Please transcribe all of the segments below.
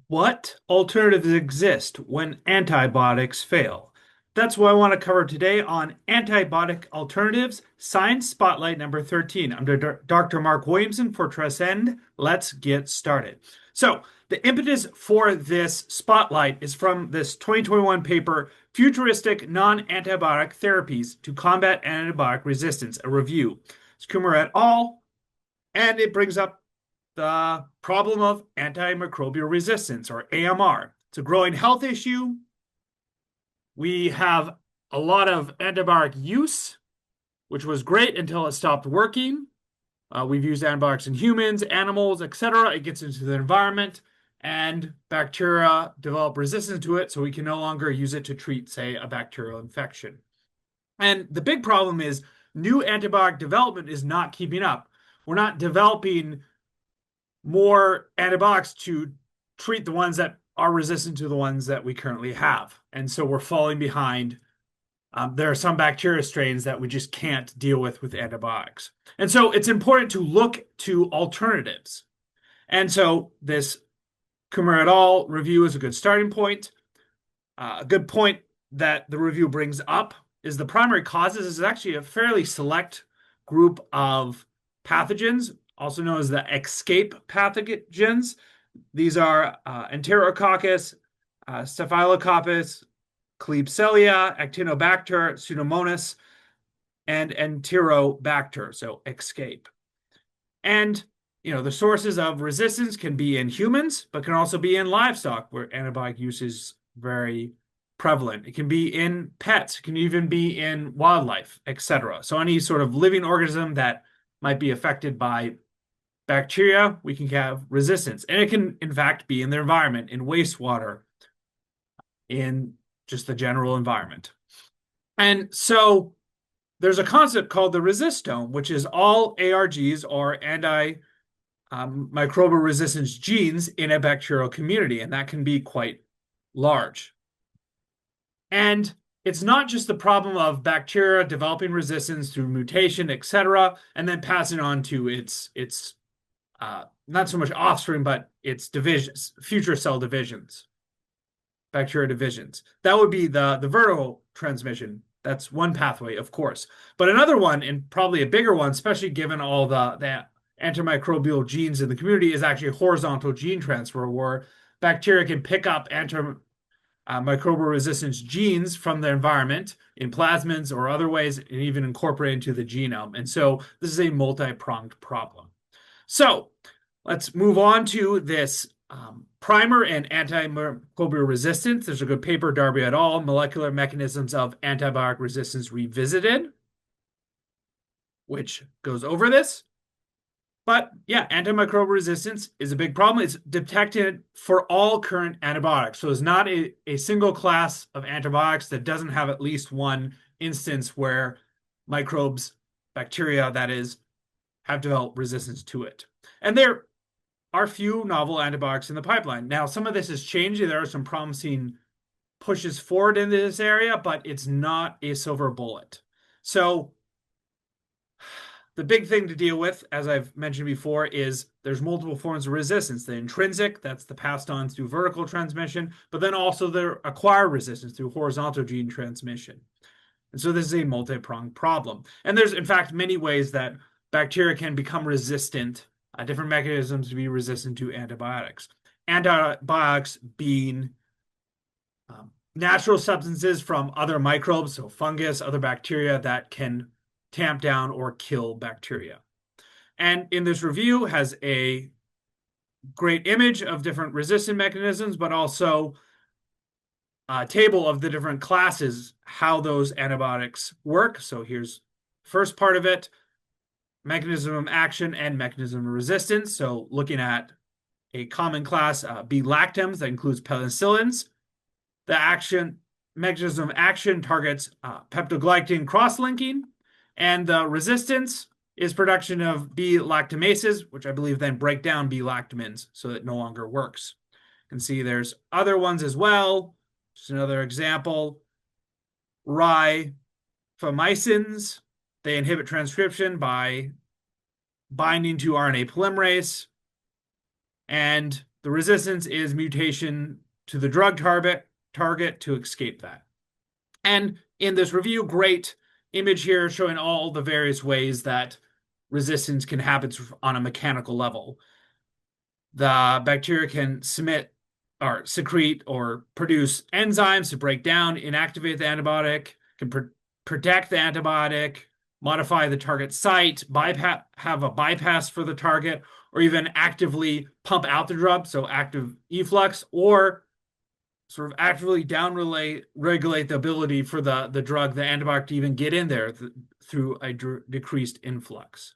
What alternatives exist when antibiotics fail? That's what I want to cover today on Antibiotic Alternatives, Science Spotlight number 13. I'm Dr. Mark Williamson for Transcend. Let's get started. So, the impetus for this spotlight is from this 2021 paper, Futuristic Non-antibiotic Therapies to Combat Antibiotic Resistance, a review. It's Kumar et al., and it brings up the problem of antimicrobial resistance, or AMR. It's a growing health issue. We have a lot of antibiotic use, which was great until it stopped working. We've used antibiotics in humans, animals, etc. It gets into the environment, and bacteria develop resistance to it, so we can no longer use it to treat, say, a bacterial infection. And the big problem is new antibiotic development is not keeping up. We're not developing more antibiotics to treat the ones that are resistant to the ones that we currently have. And so we're falling behind. There are some bacteria strains that we just can't deal with antibiotics. And so it's important to look to alternatives. And so this Kumar et al. Review is a good starting point. A good point that the review brings up is the primary causes is actually a fairly select group of pathogens, also known as the escape pathogens. These are Enterococcus, Staphylococcus, Klebsiella, Actinobacter, Pseudomonas, and Enterobacter, so escape. And, the sources of resistance can be in humans, but can also be in livestock, where antibiotic use is very prevalent. It can be in pets, it can even be in wildlife, etc. So any sort of living organism that might be affected by bacteria, we can have resistance. And it can, in fact, be in the environment, in wastewater, in just the general environment. And so there's a concept called the resistome, which is all ARGs, or antimicrobial resistance genes, in a bacterial community. And that can be quite large. And it's not just the problem of bacteria developing resistance through mutation, etc., and then passing on to its not so much offspring, but its divisions, future cell divisions, bacteria divisions. That would be the vertical transmission. That's one pathway, of course. But another one, and probably a bigger one, especially given all the antimicrobial genes in the community, is actually horizontal gene transfer, where bacteria can pick up microbial resistance genes from the environment in plasmids or other ways, and even incorporate into the genome. And so this is a multi-pronged problem. So let's move on to this primer and antimicrobial resistance. There's a good paper, Darby et al., Molecular Mechanisms of Antibiotic Resistance Revisited, which goes over this. But yeah, antimicrobial resistance is a big problem. It's detected for all current antibiotics. So it's not a single class of antibiotics that doesn't have at least one instance where microbes, bacteria, that is, have developed resistance to it. And there are few novel antibiotics in the pipeline. Now, some of this is changing. There are some promising pushes forward in this area, but it's not a silver bullet. So the big thing to deal with, as I've mentioned before, is there's multiple forms of resistance. The intrinsic, that's the passed on through vertical transmission, but then also the acquired resistance through horizontal gene transmission. And so this is a multi-pronged problem. And there's, in fact, many ways that bacteria can become resistant, different mechanisms to be resistant to antibiotics. Antibiotics being natural substances from other microbes, so fungus, other bacteria that can tamp down or kill bacteria. And in this review has a great image of different resistant mechanisms, but also a table of the different classes, how those antibiotics work. So here's the first part of it, mechanism of action and mechanism of resistance. So looking at a common class, B-lactams, that includes penicillins. The mechanism of action targets peptidoglycan cross-linking, and the resistance is production of B-lactamases, which I believe then break down B-lactamins, so it no longer works. You can see there's other ones as well. Just another example, rifamycins. They inhibit transcription by binding to RNA polymerase. And the The resistance is mutation to the drug target to escape that. And in this review, great image here showing all the various ways that resistance can happen on a mechanical level. The bacteria can secrete or produce enzymes to break down, inactivate the antibiotic, can protect the antibiotic, modify the target site, have a bypass for the target, or even actively pump out the drug, so active efflux, or sort of actively regulate the ability for the drug, the antibiotic, to even get in there through a decreased influx.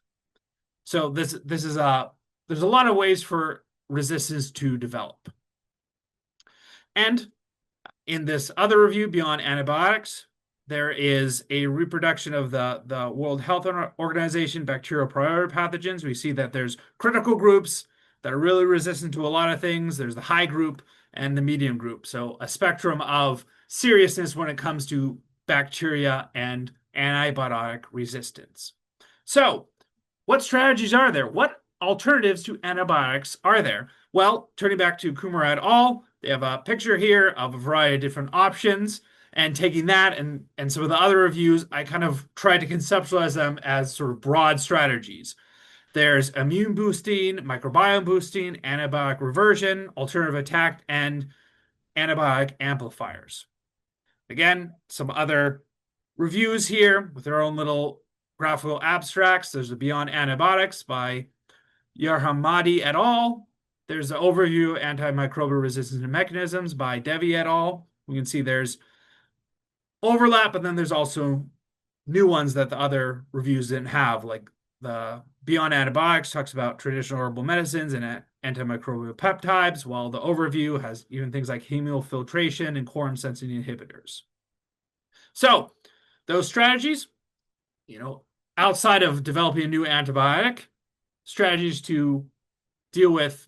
So there's a lot of ways for resistance to develop. And in this other review, beyond antibiotics, there is a reproduction of the World Health Organization bacterial priority pathogens. We see that there's critical groups that are really resistant to a lot of things. There's the high group and the medium group. So a spectrum of seriousness when it comes to bacteria and antibiotic resistance. So what strategies are there? What alternatives to antibiotics are there? Well, turning back to Kumar et al., they have a picture here of a variety of different options. And taking that and some of the other reviews, I kind of tried to conceptualize them as sort of broad strategies. There's immune boosting, microbiome boosting, antibiotic reversion, alternative attack, and antibiotic amplifiers. Again, some other reviews here with their own little graphical abstracts. There's the Beyond Antibiotics by Yarhamadi et al. There's the Overview of Antimicrobial Resistance Mechanisms by Devi et al. We can see there's overlap, but then there's also new ones that the other reviews didn't have, like the Beyond Antibiotics talks about traditional herbal medicines and antimicrobial peptides, while the overview has even things like hemofiltration and quorum sensing inhibitors. So those strategies, outside of developing a new antibiotic, strategies to deal with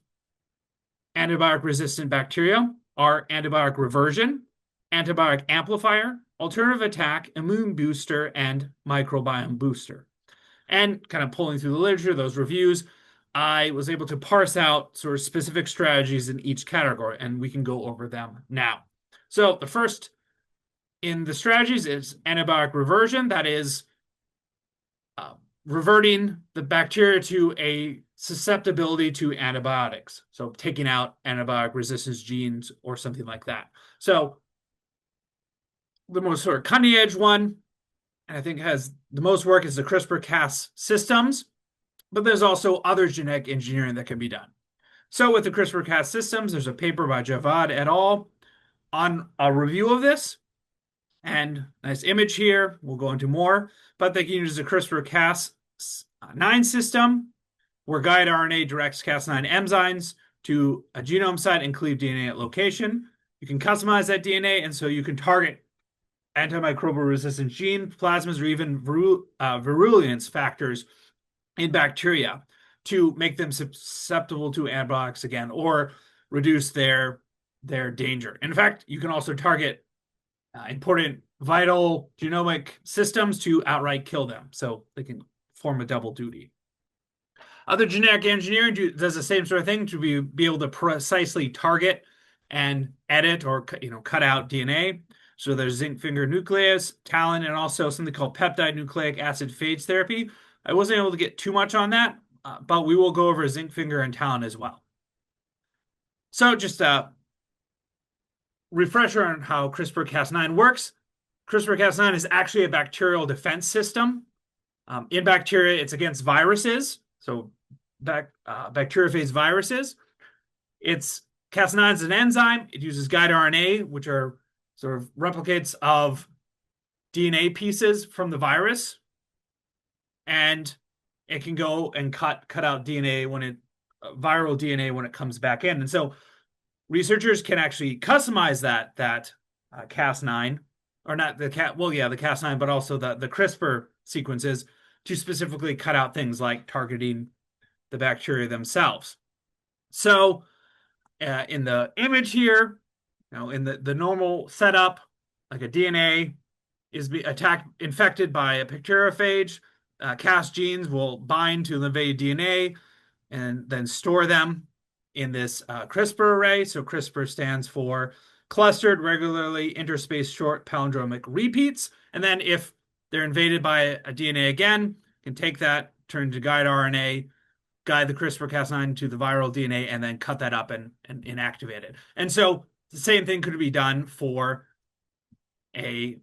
antibiotic resistant bacteria are antibiotic reversion, antibiotic amplifier, alternative attack, immune booster, and microbiome booster. And kind of pulling through the literature, those reviews, I was able to parse out sort of specific strategies in each category, and we can go over them now. So the first in the strategies is antibiotic reversion. That is reverting the bacteria to a susceptibility to antibiotics. So taking out antibiotic resistance genes or something like that. So the most sort of cutting edge one, and I think has the most work, is the CRISPR-Cas systems, but there's also other genetic engineering that can be done. So with the CRISPR-Cas systems, there's a paper by Javad et al. On a review of this, and nice image here. We'll go into more, but they can use the CRISPR-Cas9 system, where guide RNA directs Cas9 enzymes to a genome site and cleave DNA at location. You can customize that DNA, and so you can target antimicrobial resistant genes, plasmids, or even virulence factors in bacteria to make them susceptible to antibiotics again, or reduce their danger. In fact, you can also target important vital genomic systems to outright kill them, so they can form a double duty. Other genetic engineering does the same sort of thing to be able to precisely target and edit or cut out DNA. So there's zinc finger nuclease, talon, and also something called peptide nucleic acid phage therapy. I wasn't able to get too much on that, but we will go over zinc finger and talon as well. So just a refresher on how CRISPR-Cas9 works. CRISPR-Cas9 is actually a bacterial defense system. In bacteria, it's against viruses, so bacteriophage viruses. Cas9 is an enzyme. It uses guide RNA, which are sort of replicates of DNA pieces from the virus, and it can go and cut out DNA viral DNA when it comes back in. And so researchers can actually customize that Cas9, or not the Cas9, but also the CRISPR sequences to specifically cut out things like targeting the bacteria themselves. So in the image here, in the normal setup, like a DNA is infected by a bacteriophage, Cas genes will bind to the invaded DNA and then store them in this CRISPR array. So CRISPR stands for clustered, regularly interspaced short palindromic repeats. And then if they're invaded by a DNA again, can take that, turn to guide RNA, guide the CRISPR-Cas9 to the viral DNA, and then cut that up and inactivate it. And so the same thing could be done for a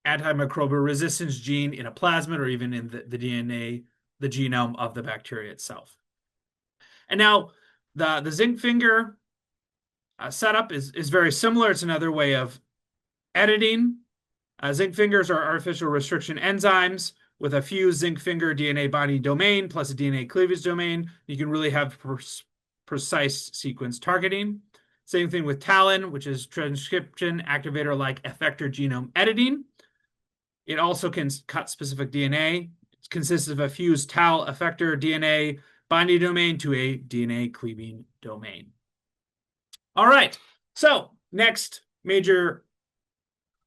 antimicrobial resistance gene in a plasmid or even in the DNA, the genome of the bacteria itself. And now the zinc finger setup is very similar. It's another way of editing. Zinc fingers are artificial restriction enzymes with a fused zinc finger DNA binding domain plus a DNA cleavage domain. You can really have precise sequence targeting. Same thing with TALEN, which is transcription activator like effector genome editing. It also can cut specific DNA. It consists of a fused TAL effector DNA binding domain to a DNA cleaving domain. All right, so next major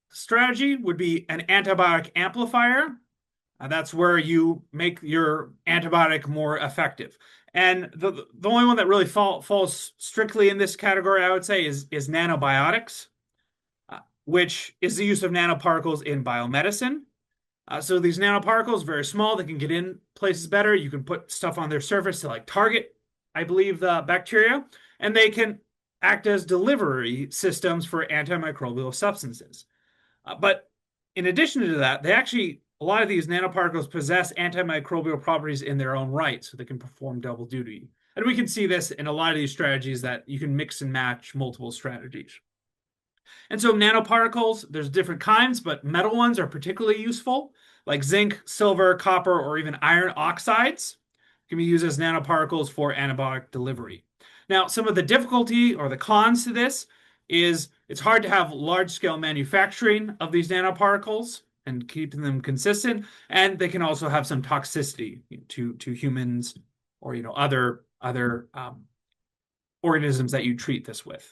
strategy would be an antibiotic amplifier. That's where you make your antibiotic more effective. And the only one that really falls strictly in this category, I would say, is nanobiotics, which is the use of nanoparticles in biomedicine. So these nanoparticles, very small, they can get in places better. You can put stuff on their surface to like target, I believe, the bacteria, and they can act as delivery systems for antimicrobial substances. But in addition to that, a lot of these nanoparticles possess antimicrobial properties in their own right, so they can perform double duty. And we can see this in a lot of these strategies that you can mix and match multiple strategies. And so nanoparticles, there's different kinds, but metal ones are particularly useful, like zinc, silver, copper, or even iron oxides can be used as nanoparticles for antibiotic delivery. Now, some of the difficulty or the cons to this is it's hard to have large-scale manufacturing of these nanoparticles and keeping them consistent, and they can also have some toxicity to humans or other organisms that you treat this with.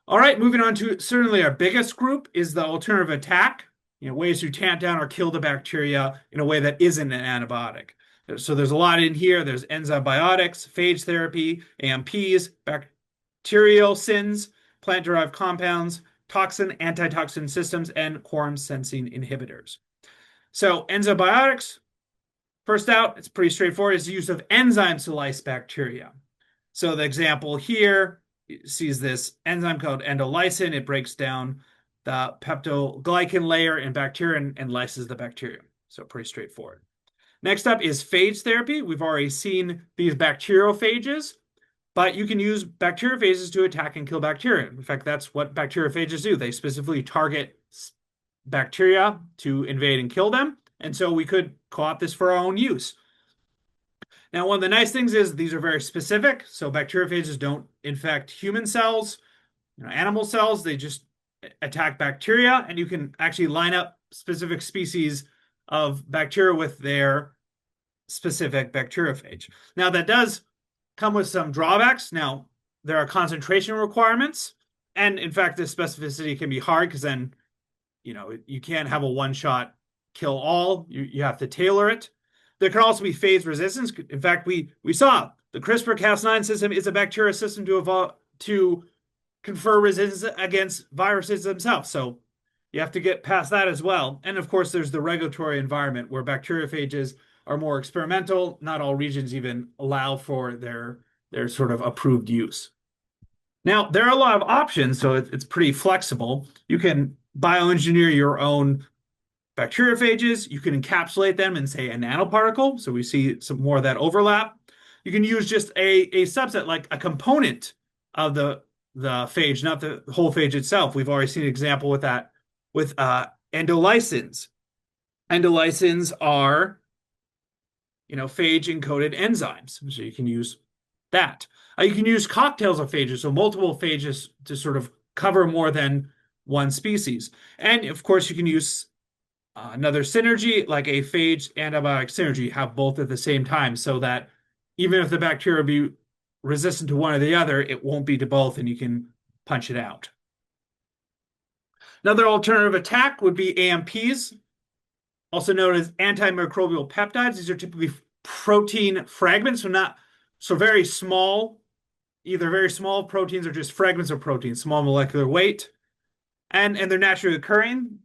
All right, moving on to certainly our biggest group is the alternative attack, ways to tamp down or kill the bacteria in a way that isn't an antibiotic. So there's a lot in here. There's enzymbiotics, phage therapy, AMPs, bacterial sins, plant-derived compounds, toxin, antitoxin systems, and quorum sensing inhibitors. So enzymbiotics, first out, it's pretty straightforward. It's the use of enzymes to lyse bacteria. So the example here sees this enzyme called endolysin. It breaks down the peptoglycan layer in bacteria and lyses the bacteria. So pretty straightforward. Next up is phage therapy. We've already seen these bacteriophages, but you can use bacteriophages to attack and kill bacteria. In fact, that's what bacteriophages do. They specifically target bacteria to invade and kill them. And so we could co-opt this for our own use. Now, one of the nice things is these are very specific. So bacteriophages don't infect human cells, animal cells. They just attack bacteria, and you can actually line up specific species of bacteria with their specific bacteriophage. Now, that does come with some drawbacks. Now, there are concentration requirements, and in fact, this specificity can be hard because then, you can't have a one-shot kill all. You have to tailor it. There can also be phage resistance. In fact, we saw the CRISPR-Cas9 system is a bacteria system to confer resistance against viruses themselves. So you have to get past that as well. And of course, there's the regulatory environment where bacteriophages are more experimental. Not all regions even allow for their sort of approved use. Now, there are a lot of options, so it's pretty flexible. You can bioengineer your own bacteriophages. You can encapsulate them in, say, a nanoparticle. So we see some more of that overlap. You can use just a subset, like a component of the phage, not the whole phage itself. We've already seen an example with that with endolysins. Endolysins are, phage-encoded enzymes. So you can use that. You can use cocktails of phages, so multiple phages to sort of cover more than one species. And of course, you can use another synergy, like a phage antibiotic synergy, have both at the same time so that even if the bacteria be resistant to one or the other, it won't be to both and you can punch it out. Another alternative attack would be AMPs, also known as antimicrobial peptides. These are typically protein fragments, so not So very small, either very small proteins or just fragments of protein, small molecular weight, and they're naturally occurring.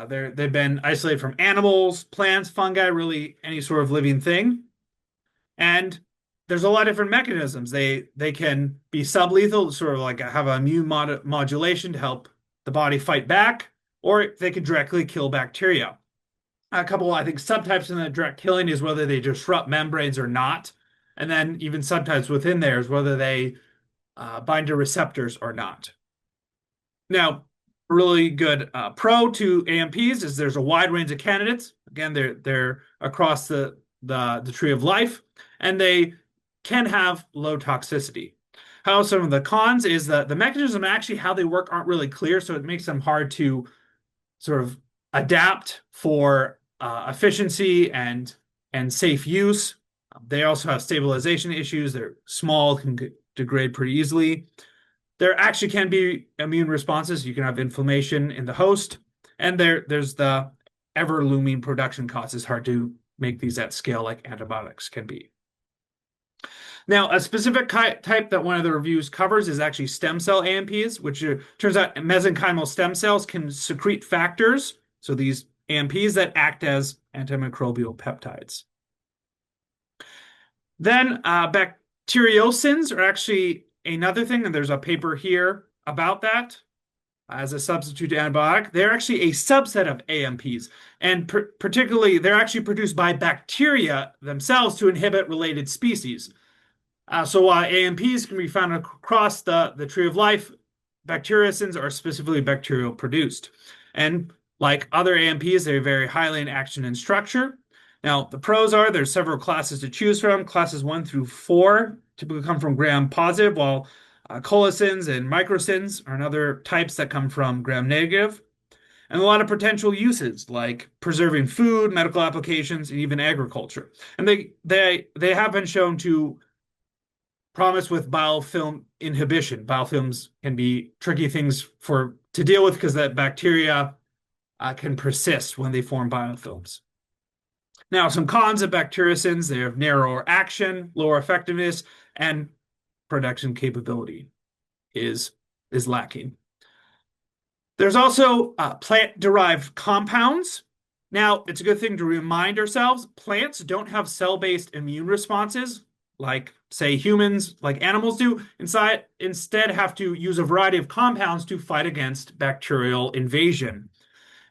They've been isolated from animals, plants, fungi, really any sort of living thing. And there's a lot of different mechanisms. They can be sublethal, sort of like have an immune modulation to help the body fight back, or they can directly kill bacteria. A couple, I think, subtypes in the direct killing is whether they disrupt membranes or not. And then even subtypes within there is whether they bind to receptors or not. Now, really good pro to AMPs is there's a wide range of candidates. Again, they're across the tree of life, and they can have low toxicity. How some of the cons is that the mechanism and actually how they work aren't really clear, so it makes them hard to sort of adapt for efficiency and safe use. They also have stabilization issues. They're small, can degrade pretty easily. There actually can be immune responses. You can have inflammation in the host, and there's the ever looming production cost. It's hard to make these at scale like antibiotics can be. Now, a specific type that one of the reviews covers is actually stem cell AMPs, which turns out mesenchymal stem cells can secrete factors, so these AMPs that act as antimicrobial peptides. Then bacteriocins are actually another thing, and there's a paper here about that as a substitute antibiotic. They're actually a subset of AMPs, and particularly they're actually produced by bacteria themselves to inhibit related species. So while AMPs can be found across the tree of life, bacteriocins are specifically bacterial produced. And like other AMPs, they're very highly in action and structure. Now, the pros are there's several classes to choose from. Classes 1 through 4 typically come from gram-positive, while colicins and microcins are another types that come from gram-negative. And a lot of potential uses like preserving food, medical applications, and even agriculture. And they have been shown to promise with biofilm inhibition. Biofilms can be tricky things to deal with because that bacteria can persist when they form biofilms. Now, some cons of bacteriocins: they have narrower action, lower effectiveness, and production capability is lacking. There's also plant-derived compounds. Now, it's a good thing to remind ourselves, plants don't have cell-based immune responses like, say, humans, like animals do. Instead have to use a variety of compounds to fight against bacterial invasion.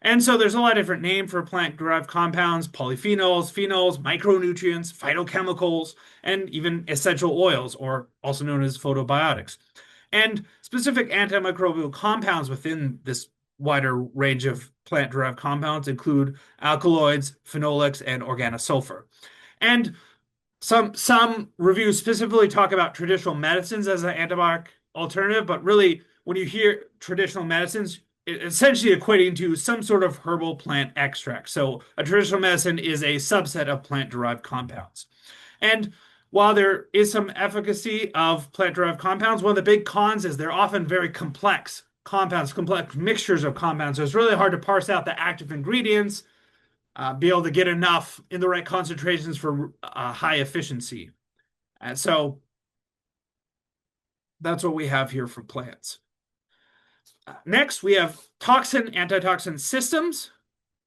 And so there's a lot of different names for plant-derived compounds: polyphenols, phenols, micronutrients, phytochemicals, and even essential oils, or also known as photobiotics. And specific antimicrobial compounds within this wider range of plant-derived compounds include alkaloids, phenolics, and organosulfur. And some reviews specifically talk about traditional medicines as an antibiotic alternative, but really, when you hear traditional medicines, essentially equating to some sort of herbal plant extract. So a traditional medicine is a subset of plant-derived compounds. And while there is some efficacy of plant-derived compounds, one of the big cons is they're often very complex compounds, complex mixtures of compounds. So it's really hard to parse out the active ingredients, be able to get enough in the right concentrations for high efficiency. And so that's what we have here for plants. Next, we have antitoxin systems.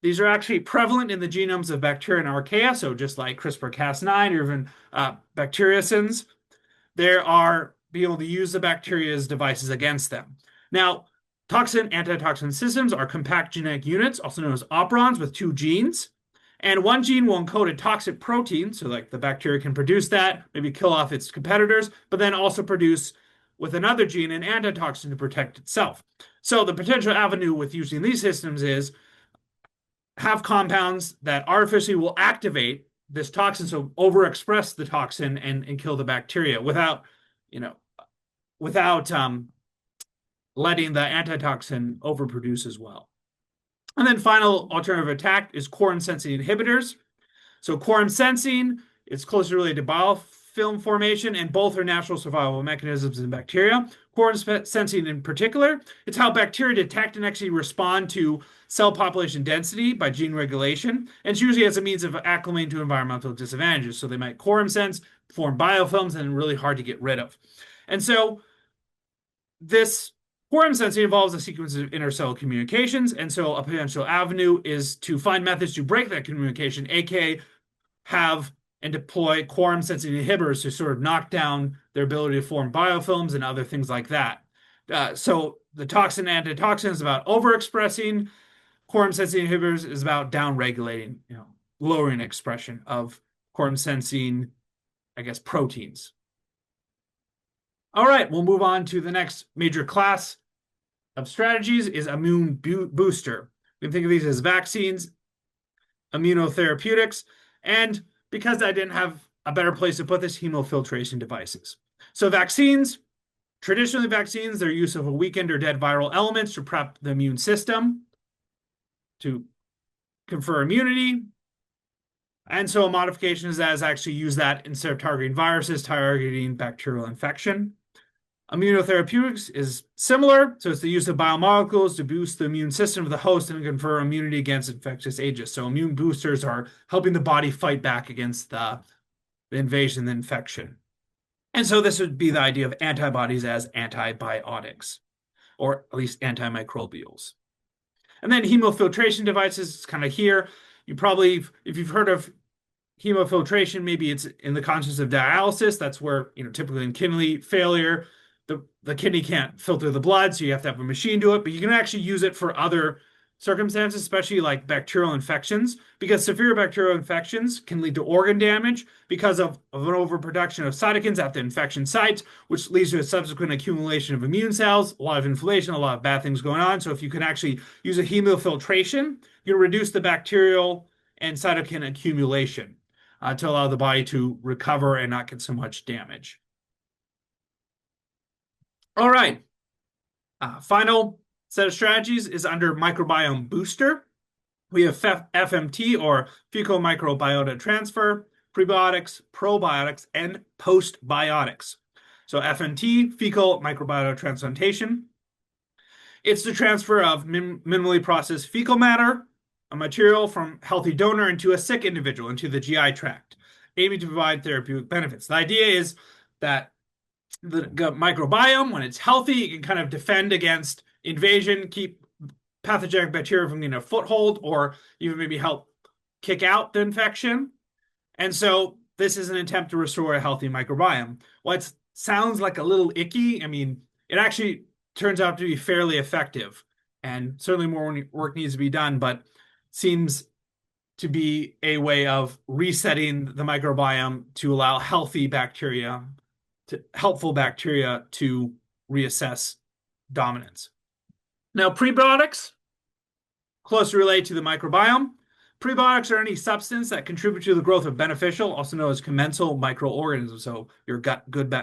These are actually prevalent in the genomes of bacteria and archaea, so just like CRISPR-Cas9 or even bacteriocins, they are being able to use the bacteria's devices against them. Now, antitoxin systems are compact genetic units, also known as operons, with 2 genes. And one gene will encode a toxic protein, so like the bacteria can produce that, maybe kill off its competitors, but then also produce with another gene an antitoxin to protect itself. So the potential avenue with using these systems is have compounds that artificially will activate this toxin, so overexpress the toxin and kill the bacteria without letting the antitoxin overproduce as well. And then final alternative attack is quorum sensing inhibitors. So quorum sensing is closely related to biofilm formation, and both are natural survival mechanisms in bacteria. Quorum sensing in particular, it's how bacteria detect and actually respond to cell population density by gene regulation. And it's usually as a means of acclimating to environmental disadvantages. So they might quorum sense, form biofilms and really hard to get rid of. And so this quorum sensing involves a sequence of intercellular communications, and so a potential avenue is to find methods to break that communication, aka have and deploy quorum sensing inhibitors to sort of knock down their ability to form biofilms and other things like that. So the toxin antitoxin is about overexpressing. Quorum sensing inhibitors is about downregulating, lowering expression of quorum sensing, I guess, proteins. All right, we'll move on to the next major class of strategies is immune booster. We can think of these as vaccines, immunotherapeutics, and because I didn't have a better place to put this, hemofiltration devices. So vaccines, traditionally vaccines, their use of a weakened or dead viral elements to prep the immune system to confer immunity. And so a modification is actually use that instead of targeting viruses, targeting bacterial infection. Immunotherapeutics is similar, so it's the use of biomolecules to boost the immune system of the host and confer immunity against infectious agents. So immune boosters are helping the body fight back against the invasion, the infection. And so this would be the idea of antibodies as antibiotics, or at least antimicrobials. And then hemofiltration devices is kind of here. You probably, if you've heard of hemofiltration, maybe it's in the context of dialysis. That's where, typically in kidney failure, the kidney can't filter the blood, so you have to have a machine do it. But you can actually use it for other circumstances, especially like bacterial infections, because severe bacterial infections can lead to organ damage because of an overproduction of cytokines at the infection sites, which leads to a subsequent accumulation of immune cells, a lot of inflammation, a lot of bad things going on. So if you can actually use a hemofiltration, you can reduce the bacterial and cytokine accumulation to allow the body to recover and not get so much damage. All right. Final set of strategies is under microbiome booster. We have FMT, or fecal microbiota transfer, prebiotics, probiotics, and postbiotics. So FMT, fecal microbiota transplantation. It's the transfer of minimally processed fecal matter, a material from healthy donor into a sick individual, into the GI tract, aiming to provide therapeutic benefits. The idea is that the microbiome, when it's healthy, it can kind of defend against invasion, keep pathogenic bacteria from getting a foothold, or even maybe help kick out the infection. And so this is an attempt to restore a healthy microbiome. Well, it sounds like a little icky. I mean, it actually turns out to be fairly effective, and certainly more work needs to be done, but seems to be a way of resetting the microbiome to allow helpful bacteria to reassess dominance. Now, prebiotics closely relate to the microbiome. Prebiotics are any substance that contribute to the growth of beneficial, also known as commensal microorganisms, so your gut good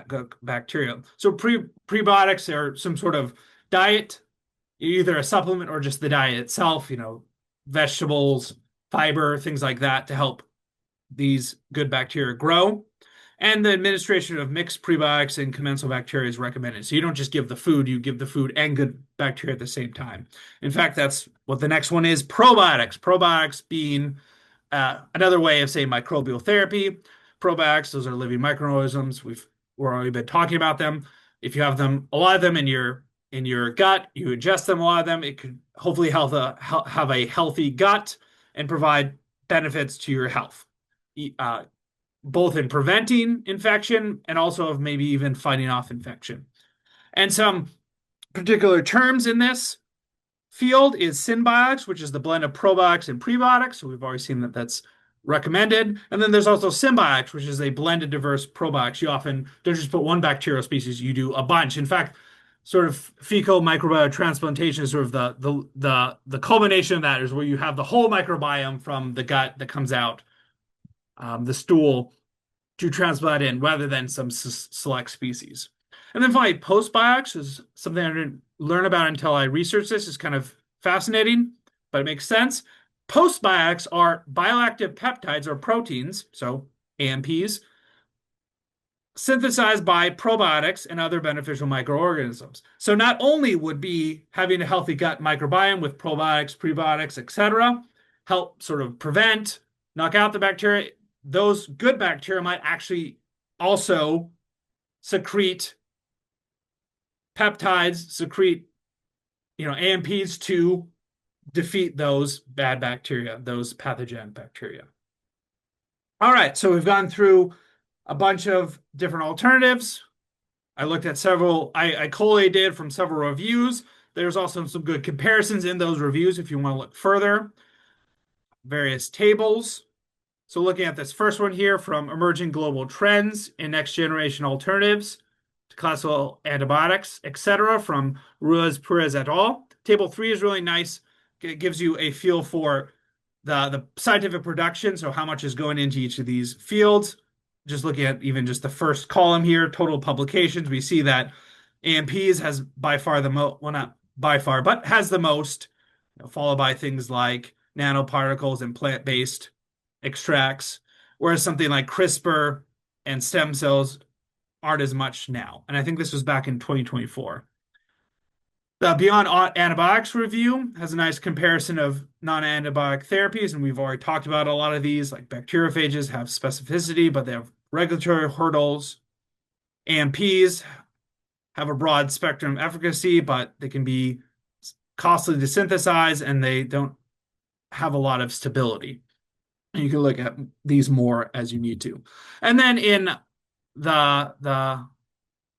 bacteria. So prebiotics are some sort of diet, either a supplement or just the diet itself, vegetables, fiber, things like that to help these good bacteria grow. And the administration of mixed prebiotics and commensal bacteria is recommended. So you don't just give the food, you give the food and good bacteria at the same time. In fact, that's what the next one is, probiotics. Probiotics being another way of saying microbial therapy. Probiotics, those are living microorganisms. We've already been talking about them. If you have them, a lot of them in your gut, you ingest them, a lot of them, it could hopefully have a healthy gut and provide benefits to your health. Both in preventing infection and also of maybe even fighting off infection. And some particular terms in this field is synbiotics, which is the blend of probiotics and prebiotics. So we've already seen that that's recommended. And then there's also symbiotics, which is a blended diverse probiotics. You often don't just put one bacterial species, you do a bunch. In fact, sort of fecal microbiota transplantation is sort of the culmination of that, is where you have the whole microbiome from the gut that comes out the stool to transplant in rather than some select species. And then finally, postbiotics is something I didn't learn about until I researched this. It's kind of fascinating, but it makes sense. Postbiotics are bioactive peptides or proteins, so AMPs, synthesized by probiotics and other beneficial microorganisms. So not only would be having a healthy gut microbiome with probiotics, prebiotics, etc., help sort of prevent, knock out the bacteria, those good bacteria might actually also secrete peptides, secrete, AMPs to defeat those bad bacteria, those pathogenic bacteria. All right, so we've gone through a bunch of different alternatives. I looked at several, I collated from several reviews. There's also some good comparisons in those reviews if you want to look further. Various tables. So looking at this first one here from Emerging Global Trends in Next Generation Alternatives to Classical Antibiotics, etc., from Ruiz Perez et al. Table 3 is really nice. It gives you a feel for the scientific production, so how much is going into each of these fields. Just looking at even just the first column here, total publications, we see that AMPs has by far the most, well, not by far, but has the most, followed by things like nanoparticles and plant-based extracts, whereas something like CRISPR and stem cells aren't as much now. And I think this was back in 2024. The Beyond Antibiotics review has a nice comparison of non-antibiotic therapies, and we've already talked about a lot of these, like bacteriophages have specificity, but they have regulatory hurdles. AMPs have a broad spectrum of efficacy, but they can be costly to synthesize, and they don't have a lot of stability. And you can look at these more as you need to. And then in the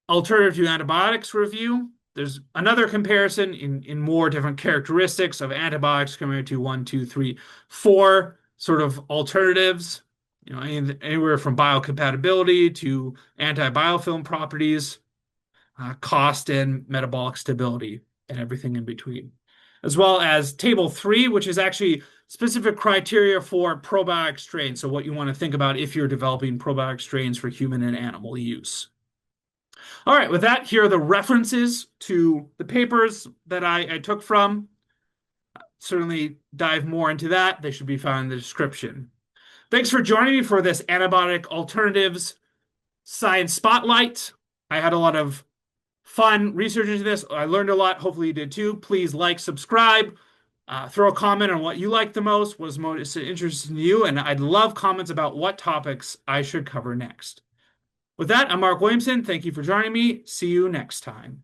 alternative to antibiotics review, there's another comparison in more different characteristics of antibiotics compared to 1, 2, 3, 4 sort of alternatives, anywhere from biocompatibility to antibiofilm properties, cost and metabolic stability, and everything in between. As well as table 3, which is actually specific criteria for probiotic strains. So what you want to think about if you're developing probiotic strains for human and animal use. All right, with that, here are the references to the papers that I took from. Certainly dive more into that. They should be found in the description. Thanks for joining me for this Antibiotic Alternatives Science Spotlight. I had a lot of fun researching this. I learned a lot. Hopefully you did too. Please like, subscribe, throw a comment on what you liked the most, what was most interesting to you, and I'd love comments about what topics I should cover next. With that, I'm Mark Williamson. Thank you for joining me. See you next time.